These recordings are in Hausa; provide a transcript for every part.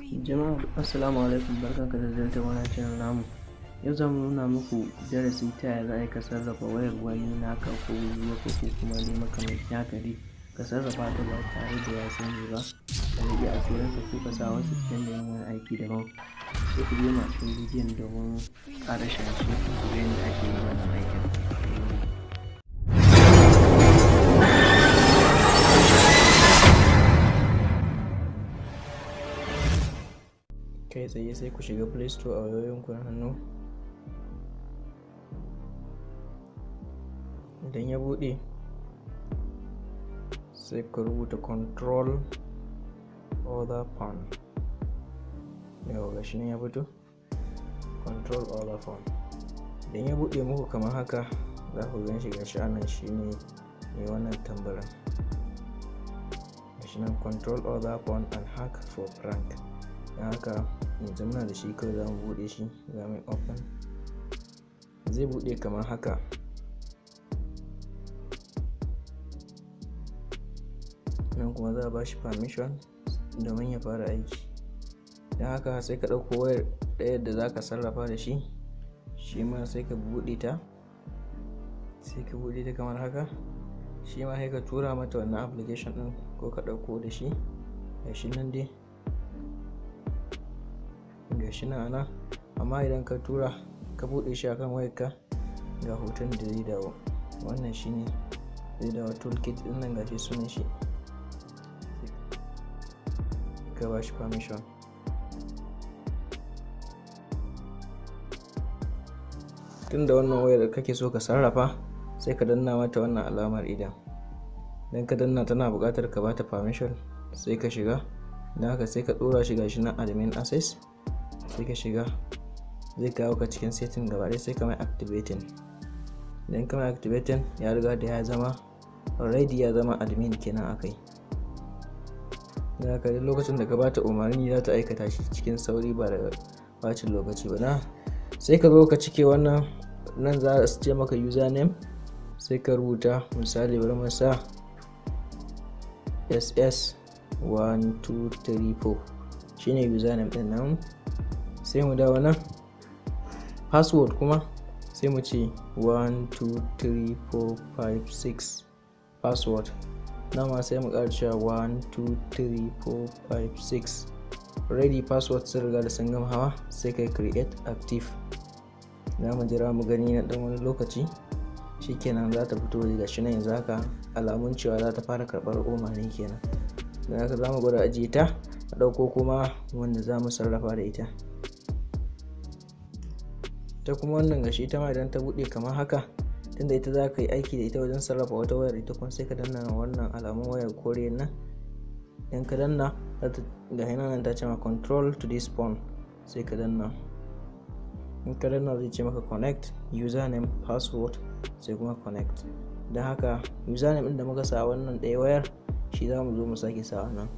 Jama'a assalamu alaikum, barkanka da ziyartar wannan channel namu. Yau za mu nuna muku darasi ta yaya za a yi ka sarrafa wayar wani naka ko waka ko kuma dai makamancin haka dai ka sarrafa ta ba tare da ya sani ba, ka rage asirinsa ko ka sa wasu cikin da yin wani aiki daban. Sai ku biyo mu a cikin bidiyon domin ƙarashin shi ku ga yadda ake yin wannan aikin. Kai tsaye sai ku shiga Play Store a wayoyinku na hannu. Idan ya buɗe sai ka rubuta control other phone. Yau ga shi ne ya fito, control other phone. Idan ya buɗe muku kamar haka za ku gan shi gashi anan shine mai wannan tambarin. Gashi nan control other phone and hack for prank. Dan haka yanzu muna da shi, kawai za mu buɗe shi, za mu yi open. Zai buɗe kamar haka. Nan kuma za a ba shi permission domin ya fara aiki. Dan haka sai ka ɗauko wayar ɗaya da za ka sarrafa da shi, shi ma sai ka buɗe ta, kamar haka. Shi ma sai ka tura mata wannan application ɗin ko ka ɗauko da shi. Gashi nan dai, gashi nan ana, amma idan ka tura ka buɗe shi akan wayarka ga hoton da zai dawo. Wannan shine zai dawo toolkit ɗin nan, gashi sunan shi. Ka ba shi permission. Tunda wannan wayar da kake so ka sarrafa sai ka danna mata wannan alamar idan. Dan ka danna tana buƙatar ka bata permission, sai ka shiga. Dan haka sai ka ɗora shi gashi nan admin access. Sai ka shiga, zai kawo ka cikin setting gaba ɗaya, sai ka mai activating. Idan ka mai activating ya riga da ya zama already, ya zama admin kenan akai. Dan haka duk lokacin da ka bata umarni za ta aikata shi cikin sauri ba da bacin lokaci ba. Na sai ka zo ka cike wannan, nan za su ce maka username, sai ka rubuta misali bari mu sa ss1234 shine username din nan. Sai mu dawo nan password kuma sai mu ce 123456 password. Nama sai mu ƙara cewa 123456. Ready password sun riga da sun gama hawa, sai kai create active. Za mu jira mu gani na ɗan wani lokaci, shikenan za ta fito daga shi nan. Yanzu haka alamun cewa za ta fara karɓar umarni kenan. Dan haka za mu gwada ajiye ta, a ɗauko kuma wanda za mu sarrafa da ita. Ta kuma wannan gashi ita ma idan ta buɗe kamar haka, tunda ita za ka yi aiki da ita wajen sarrafa wata wayar, ita kuma sai ka danna wannan alamun wayar kore nan. Idan ka danna ga hina nan ta ce ma control to this phone, sai ka danna. In ka danna zai ce maka connect username password, sai kuma connect. Dan haka username ɗin da muka sa wannan ɗaya wayar shi za mu zo mu sake sa nan.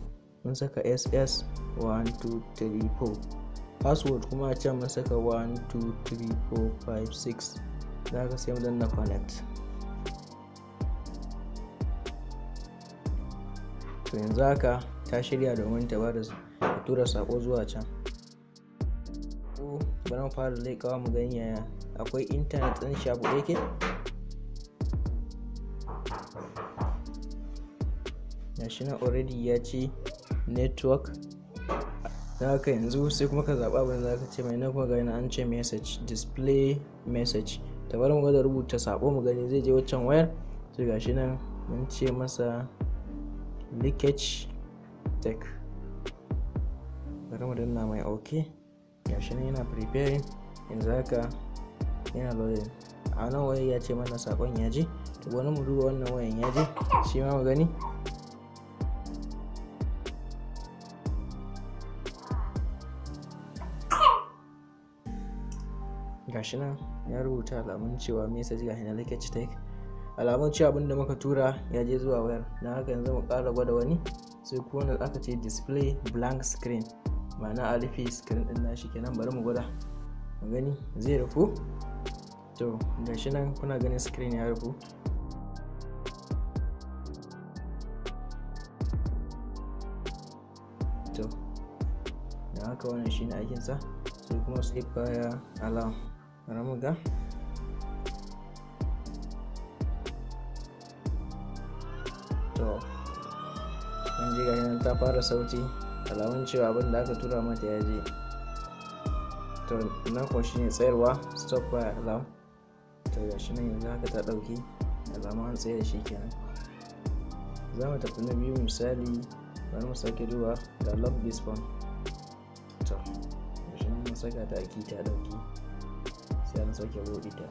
Mun saka ss1234. Password kuma a can mun saka 123456. Da haka sai mu danna connect. To yanzu haka ta shirya domin ta tura sako zuwa can. Bari mu fara leƙawa mu gani yaya akwai intanet ɗin shabu yake. Gashi nan already ya ce network. Da haka yanzu sai kuma ka zaɓa abin da za ka ce mai. Na kuma ga yana an ce message, display message. Ta bari mu gwada rubuta sako mu gani zai je waccan wayar. Sai gashi nan mun ce masa Leakage tech. Bari mu danna mai OK. Gashi nan yana preparing, yanzu haka yana loading. A nan wayar ya ce mana sakon ya je. To wani mu duba wannan wayan ya je shi ma mu gani. Gashi nan ya rubuta alamun cewa message ga hina Leakage tech, alamun cewa abinda muka tura ya je zuwa wayar. Dan haka yanzu mu ƙara gwada wani, sai kuma wanda aka ce display blank screen, ma'ana a rufe screen din nashi kenan. Bari mu gwada mu gani zai rufu. To gashi nan kuna ganin screen ya rufu. to don haka wannan shine aikinsa. Sai kuma sleep wire alarm, bari mu ga. To kun ji gashi nan ta fara sauti, alamun cewa abin da aka tura mata ya je. To nan kuwa shine tsayarwa, stop wire alarm. To gashi nan yanzu haka ta ɗauki, alamun an tsaye da shi kenan. Za mu tafi na biyu misali, bari mu sake duba ga lock this phone. To gashi nan mun saka ta a key ta ɗauki, sai an sake buɗe ta.